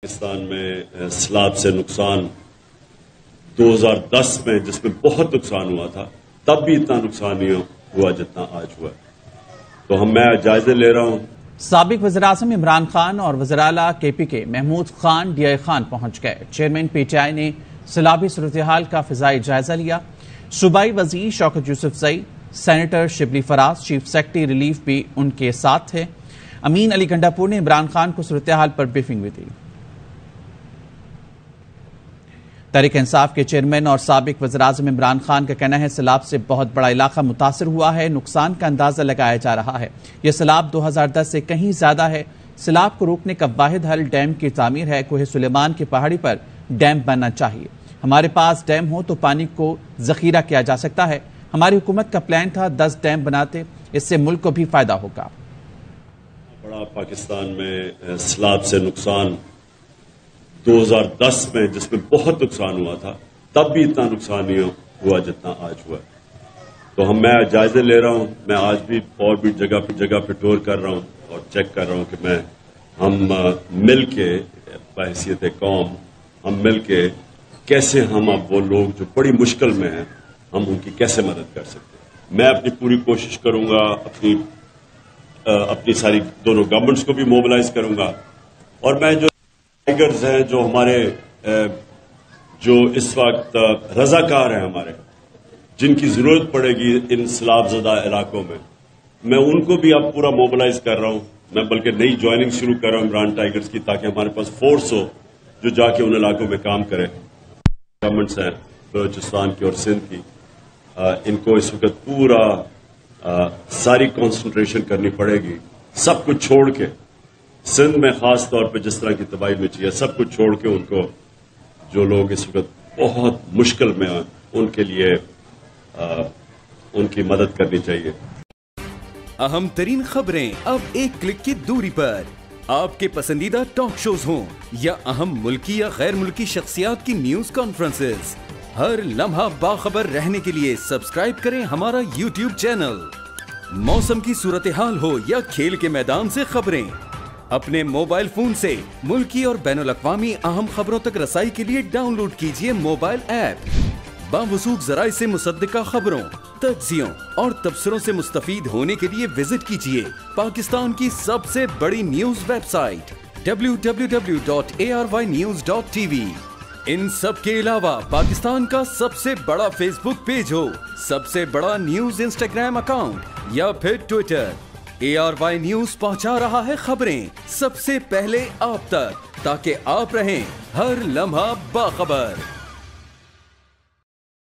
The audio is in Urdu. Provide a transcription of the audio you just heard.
پاکستان میں سیلاب سے نقصان 2010 میں جس میں بہت نقصان ہوا تھا تب بھی اتنا نقصان نہیں ہوا جتنا آج ہوا ہے، تو میں جائزے لے رہا ہوں۔ سابق وزیراعظم عمران خان اور وزیر اعلیٰ کے پی کے محمود خان ڈی آئی خان پہنچ گئے۔ چیئرمین پی ٹی آئی نے سیلابی صورتحال کا فضائی جائزہ لیا۔ صوبائی وزیر شوکت یوسف Zai, senator Shibli Faraz, chief secretary relief بھی ان کے ساتھ تھے۔ امین علی گنڈا پور نے عمران خان کو صورتحال پر بریفنگ بھی دی۔ تحریک انصاف کے چیئرمین اور سابق وزیراعظم عمران خان کا کہنا ہے سیلاب سے بہت بڑا علاقہ متاثر ہوا ہے، نقصان کا اندازہ لگایا جا رہا ہے۔ یہ سیلاب 2010 سے کہیں زیادہ ہے۔ سیلاب کو روکنے کا واحد حل ڈیم کی تعمیر ہے۔ کوہ سلیمان کی پہاڑی پر ڈیم بننا چاہیے۔ ہمارے پاس ڈیم ہو تو پانی کو ذخیرہ کیا جا سکتا ہے۔ ہماری حکومت کا پلان تھا 10 ڈیم بناتے، اس سے ملک کو بھی فائدہ ہوگا۔ بڑا پاکستان میں سیلاب سے نقصان 2010 میں جس میں بہت نقصان ہوا تھا تب بھی اتنا نقصان نہیں ہوا جتنا آج ہوا ہے، تو میں جائزے لے رہا ہوں۔ میں آج بھی اور بھی جگہ پہ ٹور کر رہا ہوں اور چیک کر رہا ہوں کہ ہم مل کے بحیثیت قوم ہم مل کے کیسے ہم اب وہ لوگ جو بڑی مشکل میں ہیں ہم ان کی کیسے مدد کر سکتے ہیں۔ میں اپنی پوری کوشش کروں گا، اپنی ساری دونوں گورنمنٹس کو بھی موبلائز کروں گا، اور میں جو ٹائیگرز ہیں جو ہمارے جو اس وقت رضاکار ہیں ہمارے، جن کی ضرورت پڑے گی ان سیلاب زدہ علاقوں میں ان کو بھی اب پورا موبلائز کر رہا ہوں۔ میں بلکہ نئی جوائننگ شروع کر رہا ہوں عمران ٹائیگرز کی، تاکہ ہمارے پاس فورس ہو جو جا کے ان علاقوں میں کام کرے۔ گورنمنٹس ہیں بلوچستان کی اور سندھ کی، ان کو اس وقت پورا ساری کنسنٹریشن کرنی پڑے گی، سب کچھ چھوڑ کے، سندھ میں خاص طور پہ جس طرح کی تباہی مچی ہے سب کچھ چھوڑ کے ان کو جو لوگ اس وقت بہت مشکل میں ہیں ان کے لیے ان کی مدد کرنی چاہیے۔ اہم ترین خبریں اب ایک کلک کی دوری پر، آپ کے پسندیدہ ٹاک شوز ہوں یا اہم ملکی یا غیر ملکی شخصیات کی نیوز کانفرنسز، ہر لمحہ باخبر رہنے کے لیے سبسکرائب کریں ہمارا یوٹیوب چینل۔ موسم کی صورتحال ہو یا کھیل کے میدان سے خبریں، اپنے موبائل فون سے ملکی اور بین الاقوامی اہم خبروں تک رسائی کے لیے ڈاؤن لوڈ کیجیے موبائل ایپ۔ باوثوق ذرائع سے مصدقہ خبروں، تجزیوں اور تبصروں سے مستفید ہونے کے لیے وزٹ کیجیے پاکستان کی سب سے بڑی نیوز ویب سائٹ www.arYnews.tv۔ ان سب کے علاوہ پاکستان کا سب سے بڑا فیس بک پیج ہو، سب سے بڑا نیوز انسٹاگرام اکاؤنٹ یا پھر ٹویٹر، ARY نیوز پہنچا رہا ہے خبریں سب سے پہلے آپ تک، تاکہ آپ رہیں ہر لمحہ باخبر۔